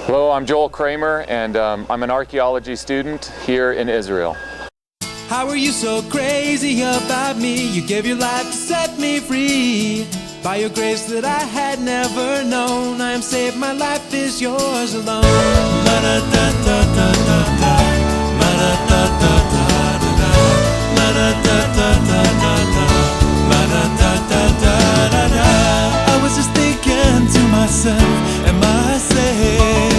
Hello, I'm Joel Kramer, and I'm an archaeology student here in Israel. How are you so crazy about me? You gave your life to set me free. By your grace that I had never known, I am saved, my life is yours alone. La-da-da-da-da-da-da, la-da-da-da-da-da-da, la-da-da-da-da-da-da, la-da-da-da-da-da-da. I was just thinking to myself, am I saved?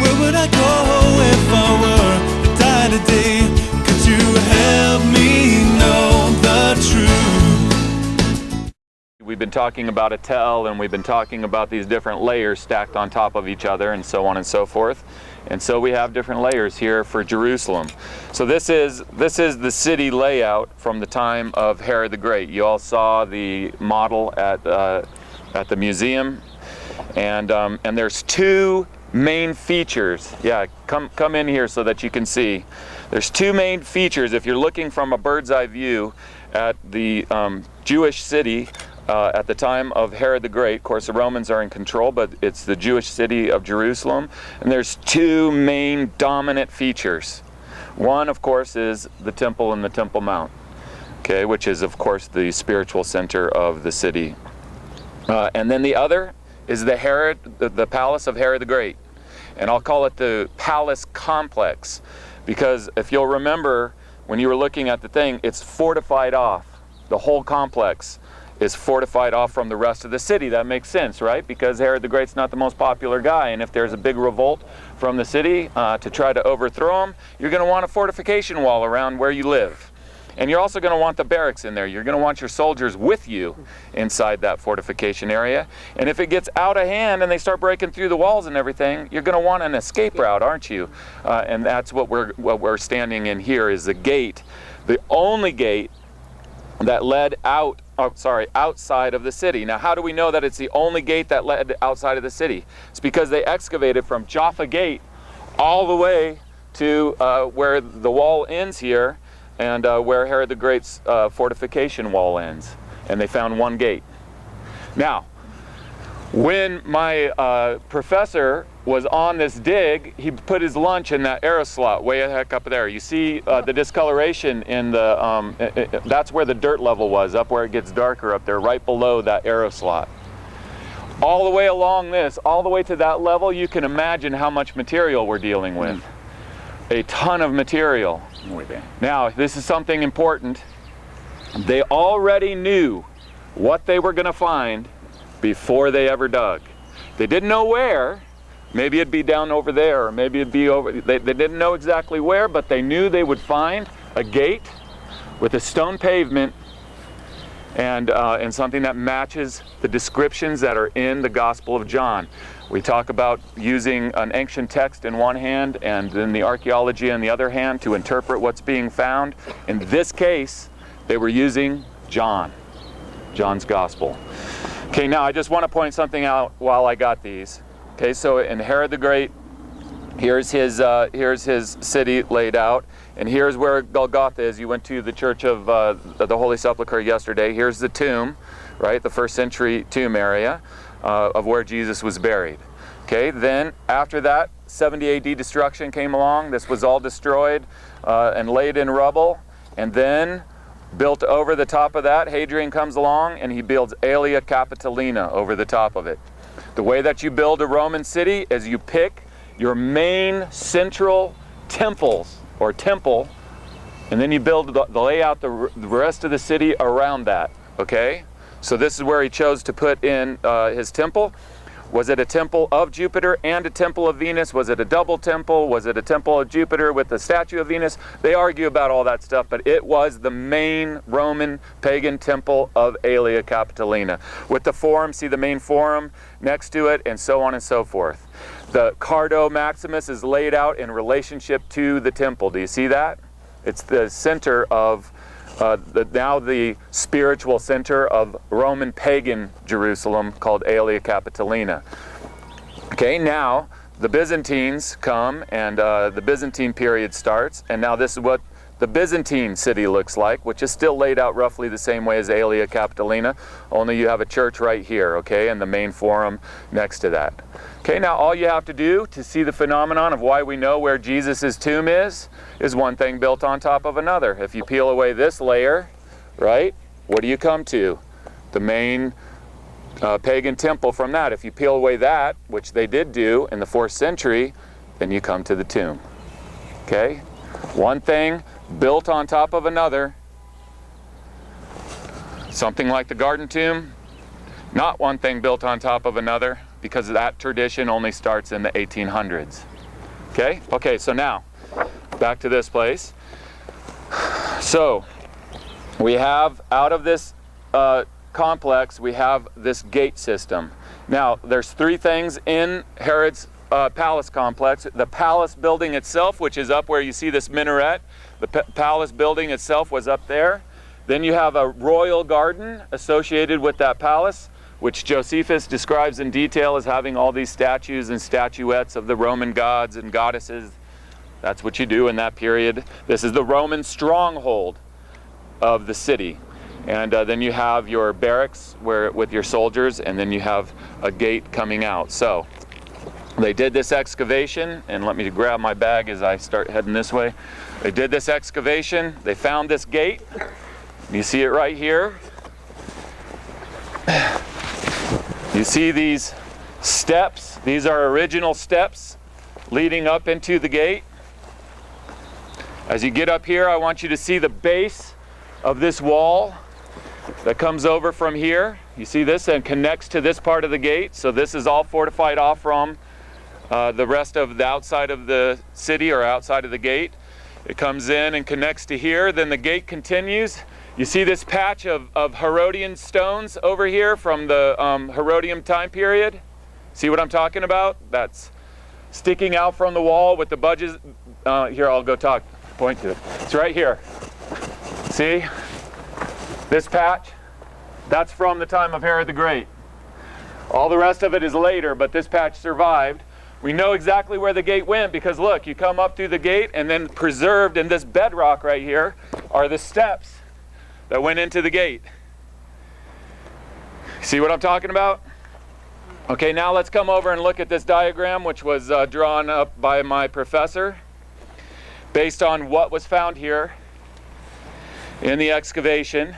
Where would I go if I were to die today? Could you help me know the truth? We've been talking about a tell, and we've been talking about these different layers stacked on top of each other, and so on and so forth. And so we have different layers here for Jerusalem. So this is the city layout from the time of Herod the Great. You all saw the model at the museum, and there's two main features. Yeah, come in here so that you can see. There's two main features if you're looking from a bird's eye view at the Jewish city at the time of Herod the Great. Of course, the Romans are in control, but it's the Jewish city of Jerusalem. And there's two main dominant features. One, of course, is the temple and the Temple Mount, okay, which is, of course, the spiritual center of the city. And then the other is the palace of Herod the Great. And I'll call it the palace complex, because if you'll remember, when you were looking at the thing, it's fortified off. The whole complex is fortified off from the rest of the city. That makes sense, right? Because Herod the Great's not the most popular guy, and if there's a big revolt from the city to try to overthrow him, you're going to want a fortification wall around where you live. And you're also going to want the barracks in there. You're going to want your soldiers with you inside that fortification area. And if it gets out of hand and they start breaking through the walls and everything, you're going to want an escape route, aren't you? And that's what we're standing in here, is the gate, the only gate that led outside of the city. Now, how do we know that it's the only gate that led outside of the city? It's because they excavated from Jaffa Gate all the way to where the wall ends here, and where Herod the Great's fortification wall ends. And they found one gate. Now, when my professor was on this dig, he put his lunch in that arrow slot way the heck up there. You see the discoloration in the, that's where the dirt level was, up where it gets darker up there, right below that arrow slot. All the way along this, all the way to that level, you can imagine how much material we're dealing with. A ton of material. Now, this is something important. They already knew what they were going to find before they ever dug. They didn't know where. Maybe it'd be down over there, or maybe it'd be over. They didn't know exactly where, but they knew they would find a gate with a stone pavement and something that matches the descriptions that are in the Gospel of John. We talk about using an ancient text in one hand and then the archaeology in the other hand to interpret what's being found. In this case, they were using John's Gospel. Okay, now I just want to point something out while I got these. Okay, so in Herod the Great, here's his city laid out, and here's where Golgotha is. You went to the Church of the Holy Sepulchre yesterday. Here's the tomb, right, the first century tomb area of where Jesus was buried. Okay, then after that, 70 AD destruction came along. This was all destroyed and laid in rubble, and then built over the top of that, Hadrian comes along and he builds Aelia Capitolina over the top of it. The way that you build a Roman city is you pick your main central temples or temple, and then you build the layout the rest of the city around that. Okay, so this is where he chose to put in his temple. Was it a temple of Jupiter and a temple of Venus? Was it a double temple? Was it a temple of Jupiter with the statue of Venus? They argue about all that stuff, but it was the main Roman pagan temple of Aelia Capitolina. With the forum, see the main forum next to it, and so on and so forth. The Cardo Maximus is laid out in relationship to the temple. Do you see that? It's the center of now the spiritual center of Roman pagan Jerusalem, called Aelia Capitolina. Okay, now the Byzantines come, and the Byzantine period starts, and now this is what the Byzantine city looks like, which is still laid out roughly the same way as Aelia Capitolina, only you have a church right here, okay, and the main forum next to that. Okay, now all you have to do to see the phenomenon of why we know where Jesus' tomb is one thing built on top of another. If you peel away this layer, right, what do you come to? The main pagan temple from that. If you peel away that, which they did do in the 4th century, then you come to the tomb. Okay? One thing built on top of another. Something like the Garden Tomb, not one thing built on top of another, because that tradition only starts in the 1800s. Okay? Okay, so now, back to this place. So, we have, out of this complex, we have this gate system. Now, there's 3 things in Herod's palace complex. The palace building itself, which is up where you see this minaret. The palace building itself was up there. Then you have a royal garden associated with that palace, which Josephus describes in detail as having all these statues and statuettes of the Roman gods and goddesses. That's what you do in that period. This is the Roman stronghold of the city. And then you have your barracks with your soldiers, and then you have a gate coming out. So they did this excavation, and let me grab my bag as I start heading this way. They did this excavation, they found this gate. You see it right here. You see these steps. These are original steps leading up into the gate. As you get up here, I want you to see the base of this wall that comes over from here. You see this and connects to this part of the gate. So this is all fortified off from the rest of the outside of the city or outside of the gate. It comes in and connects to here. Then the gate continues. You see this patch of Herodian stones over here from the Herodium time period? See what I'm talking about? That's sticking out from the wall with the budges. Here, I'll go point to it. It's right here. See? This patch? That's from the time of Herod the Great. All the rest of it is later, but this patch survived. We know exactly where the gate went because look, you come up through the gate and then preserved in this bedrock right here are the steps that went into the gate. See what I'm talking about? Okay, now let's come over and look at this diagram, which was drawn up by my professor based on what was found here in the excavation.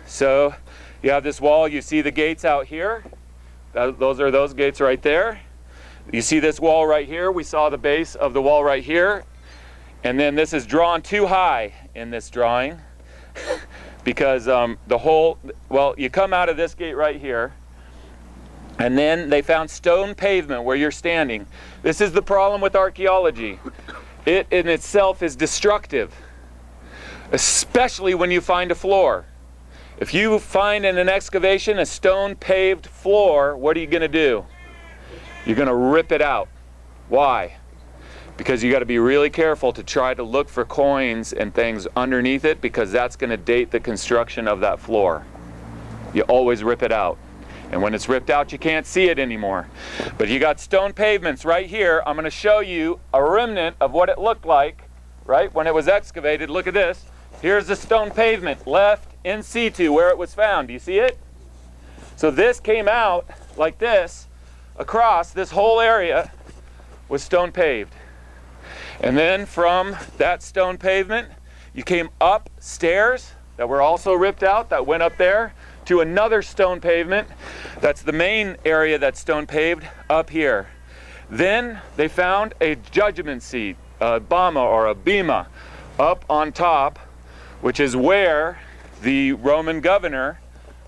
So you have this wall, you see the gates out here. Those are those gates right there. You see this wall right here. We saw the base of the wall right here. And then this is drawn too high in this drawing because you come out of this gate right here, and then they found stone pavement where you're standing. This is the problem with archaeology. It in itself is destructive, especially when you find a floor. If you find in an excavation a stone paved floor, what are you going to do? You're going to rip it out. Why? Because you got to be really careful to try to look for coins and things underneath it, because that's going to date the construction of that floor. You always rip it out. And when it's ripped out, you can't see it anymore. But you got stone pavements right here. I'm going to show you a remnant of what it looked like, right, when it was excavated. Look at this. Here's the stone pavement left in situ where it was found. Do you see it? So this came out like this. Across this whole area was stone paved. And then from that stone pavement, you came up stairs that were also ripped out, that went up there, to another stone pavement. That's the main area that's stone paved up here. Then they found a judgment seat, a bama or a bema, up on top, which is where the Roman governor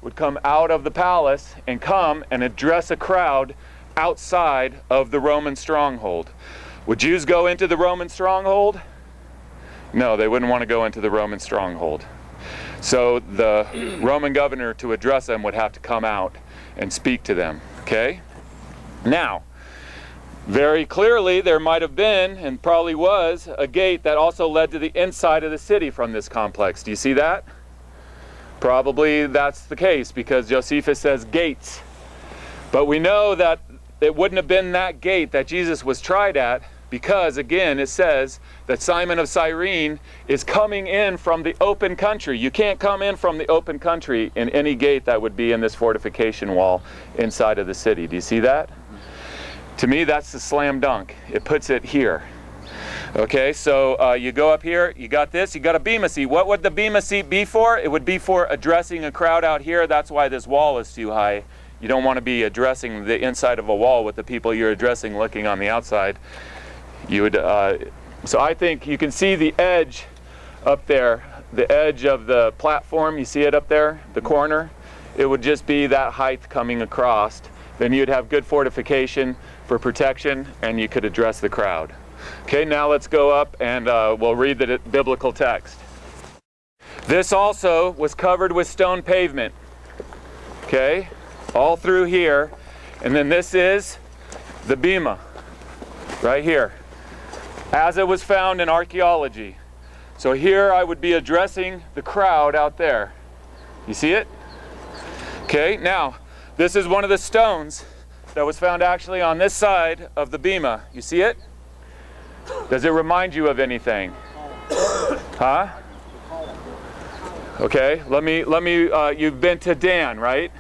would come out of the palace and come and address a crowd outside of the Roman stronghold. Would Jews go into the Roman stronghold? No, they wouldn't want to go into the Roman stronghold. So the Roman governor, to address them, would have to come out and speak to them. Okay? Now, very clearly there might have been, and probably was, a gate that also led to the inside of the city from this complex. Do you see that? Probably that's the case, because Josephus says gates. But we know that it wouldn't have been that gate that Jesus was tried at, Because, again, it says that Simon of Cyrene is coming in from the open country. You can't come in from the open country in any gate that would be in this fortification wall inside of the city. Do you see that? To me, that's the slam dunk. It puts it here. Okay, so you go up here, you got this, you got a bema seat. What would the bema seat be for? It would be for addressing a crowd out here. That's why this wall is too high. You don't want to be addressing the inside of a wall with the people you're addressing looking on the outside. You would, so I think you can see the edge up there, the edge of the platform. You see it up there, the corner? It would just be that height coming across. Then you'd have good fortification for protection, and you could address the crowd. Okay, now let's go up and we'll read the biblical text. This also was covered with stone pavement. Okay, all through here. And then this is the bema, right here, as it was found in archaeology. So here I would be addressing the crowd out there. You see it? Okay, now this is one of the stones that was found actually on this side of the bema. You see it? Does it remind you of anything? Huh? Okay, let me, you've been to Dan, right?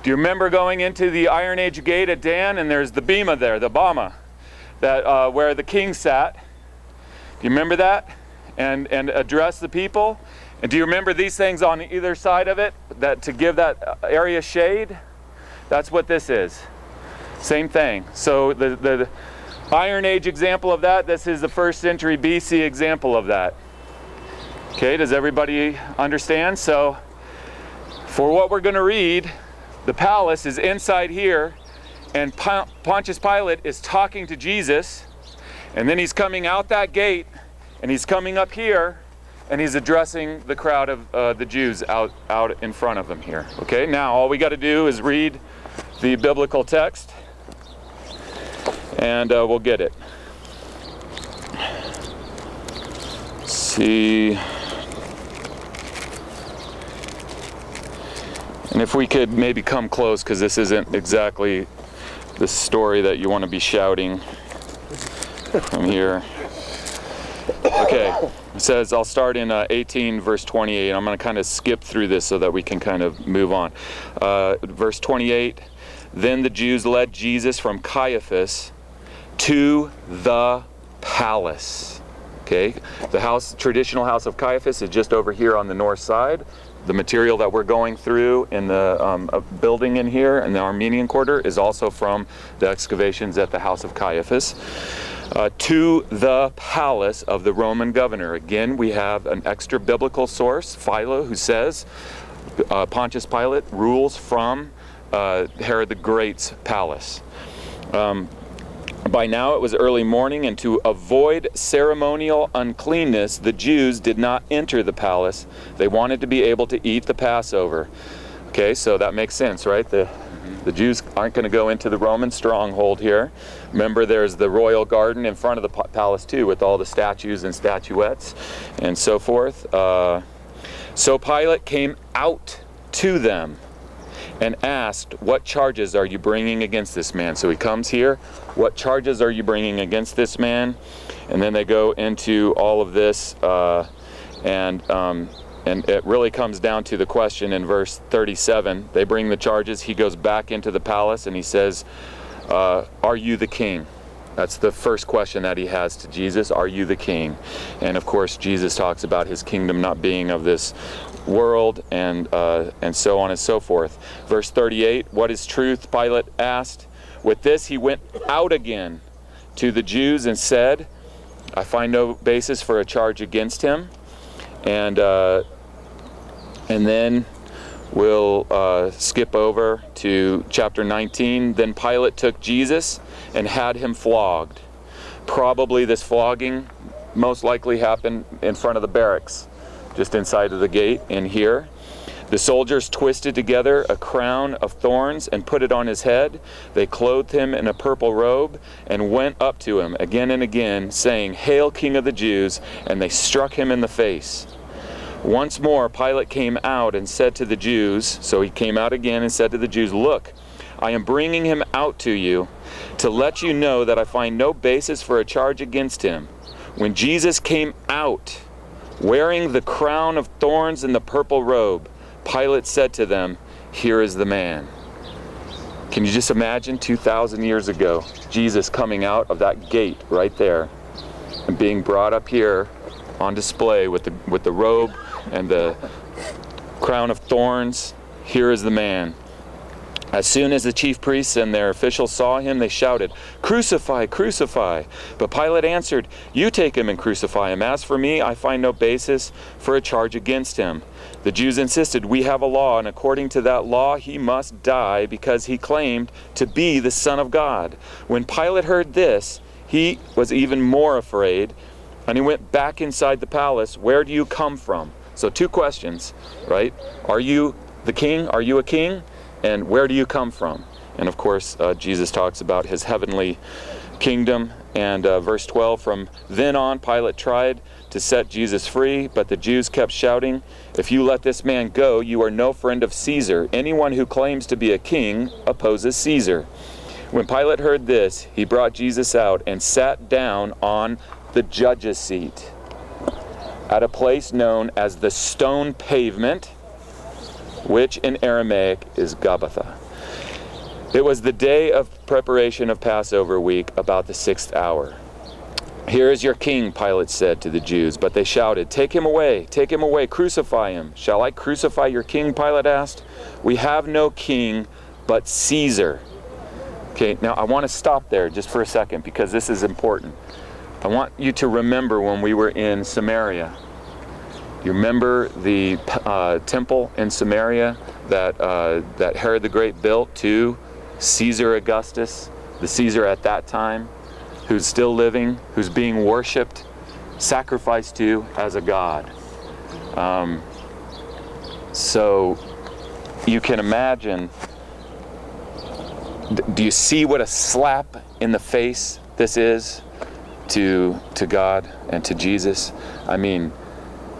Do you remember going into the Iron Age gate at Dan, and there's the bema there, the bama, that where the king sat? Do you remember that? And address the people? And do you remember these things on either side of it, that to give that area shade? That's what this is. Same thing. So the Iron Age example of that, this is the 1st century BC example of that. Okay, does everybody understand? So for what we're going to read, the palace is inside here, and Pontius Pilate is talking to Jesus, and then he's coming out that gate, and he's coming up here, and he's addressing the crowd of the Jews out in front of him here. Okay, now all we got to do is read the biblical text, and we'll get it. Let's see. And if we could maybe come close, because this isn't exactly the story that you want to be shouting from here. Okay, it says, I'll start in 18 verse 28. I'm going to kind of skip through this so that we can kind of move on. Verse 28, then the Jews led Jesus from Caiaphas to the palace. Okay, the traditional house of Caiaphas is just over here on the north side. The material that we're going through in the building in here in the Armenian Quarter is also from the excavations at the house of Caiaphas. To the palace of the Roman governor. Again, we have an extra biblical source, Philo, who says Pontius Pilate rules from Herod the Great's palace. By now it was early morning, and to avoid ceremonial uncleanness, the Jews did not enter the palace. They wanted to be able to eat the Passover. Okay, so that makes sense, right? The Jews aren't going to go into the Roman stronghold here. Remember, there's the royal garden in front of the palace too, with all the statues and statuettes and so forth. So Pilate came out to them and asked, what charges are you bringing against this man? So he comes here, what charges are you bringing against this man? And then they go into all of this, and it really comes down to the question in verse 37. They bring the charges, he goes back into the palace, and he says, are you the king? That's the first question that he has to Jesus, are you the king? And of course Jesus talks about his kingdom not being of this world, and so on and so forth. Verse 38, what is truth? Pilate asked. With this he went out again to the Jews and said, I find no basis for a charge against him. And then we'll skip over to chapter 19. Then Pilate took Jesus and had him flogged. Probably this flogging most likely happened in front of the barracks, just inside of the gate in here. The soldiers twisted together a crown of thorns and put it on his head. They clothed him in a purple robe and went up to him again and again, saying, Hail, King of the Jews! And they struck him in the face. Once more Pilate came out and said to the Jews, so he came out again and said to the Jews, Look, I am bringing him out to you, to let you know that I find no basis for a charge against him. When Jesus came out, wearing the crown of thorns and the purple robe, Pilate said to them, "Here is the man." Can you just imagine 2,000 years ago, Jesus coming out of that gate right there and being brought up here on display with the robe and the crown of thorns? Here is the man. As soon as the chief priests and their officials saw him, they shouted, "Crucify, crucify!" But Pilate answered, "You take him and crucify him. As for me, I find no basis for a charge against him." The Jews insisted, "We have a law, and according to that law he must die because he claimed to be the Son of God." When Pilate heard this, he was even more afraid, and he went back inside the palace. "Where do you come from?" So 2 questions, right? Are you the king? Are you a king? And where do you come from? And of course, Jesus talks about his heavenly kingdom. And verse 12, from then on, Pilate tried to set Jesus free, but the Jews kept shouting, "If you let this man go, you are no friend of Caesar. Anyone who claims to be a king opposes Caesar." When Pilate heard this, he brought Jesus out and sat down on the judge's seat at a place known as the Stone Pavement, which in Aramaic is Gabbatha. It was the day of preparation of Passover week, about the 6th hour. "Here is your king," Pilate said to the Jews, but they shouted, take him away, crucify him." "Shall I crucify your king?" Pilate asked. "We have no king but Caesar." Okay, now I want to stop there just for a second because this is important. I want you to remember when we were in Samaria. You remember the temple in Samaria that Herod the Great built to Caesar Augustus, the Caesar at that time, who's still living, who's being worshipped, sacrificed to as a god. So you can imagine, do you see what a slap in the face this is to God and to Jesus? I mean,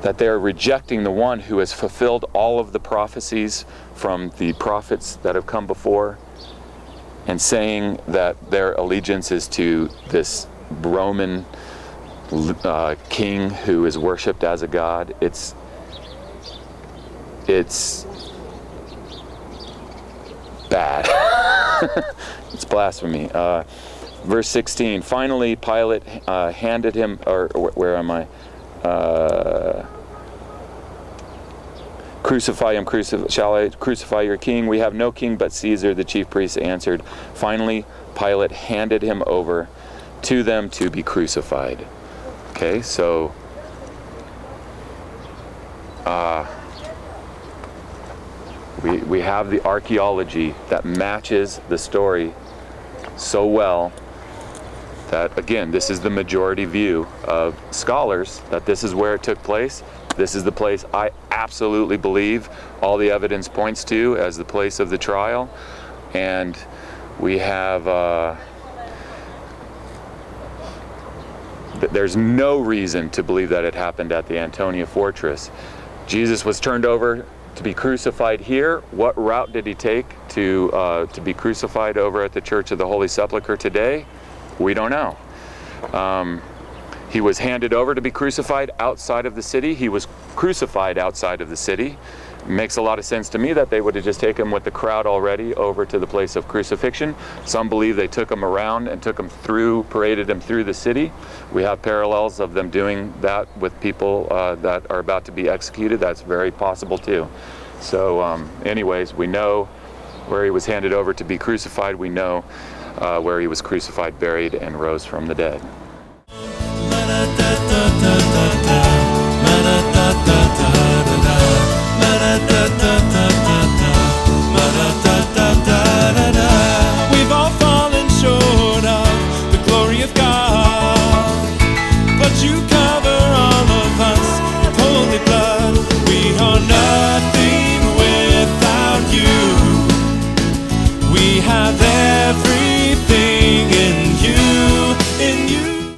that they're rejecting the one who has fulfilled all of the prophecies from the prophets that have come before, and saying that their allegiance is to this Roman king who is worshipped as a god. It's bad. It's blasphemy. Verse 16, finally Pilate handed him, or where am I? "Crucify him, shall I crucify your king? We have no king but Caesar," the chief priests answered. Finally, Pilate handed him over to them to be crucified. Okay, so we have the archaeology that matches the story so well that, again, this is the majority view of scholars, that this is where it took place. This is the place I absolutely believe all the evidence points to as the place of the trial. And we have, there's no reason to believe that it happened at the Antonia Fortress. Jesus was turned over to be crucified here. What route did he take to be crucified over at the Church of the Holy Sepulchre today? We don't know. He was handed over to be crucified outside of the city. He was crucified outside of the city. It makes a lot of sense to me that they would have just taken him with the crowd already over to the place of crucifixion. Some believe they took him around and took him through, paraded him through the city. We have parallels of them doing that with people that are about to be executed. That's very possible too. So anyways, we know where he was handed over to be crucified. We know where he was crucified, buried, and rose from the dead.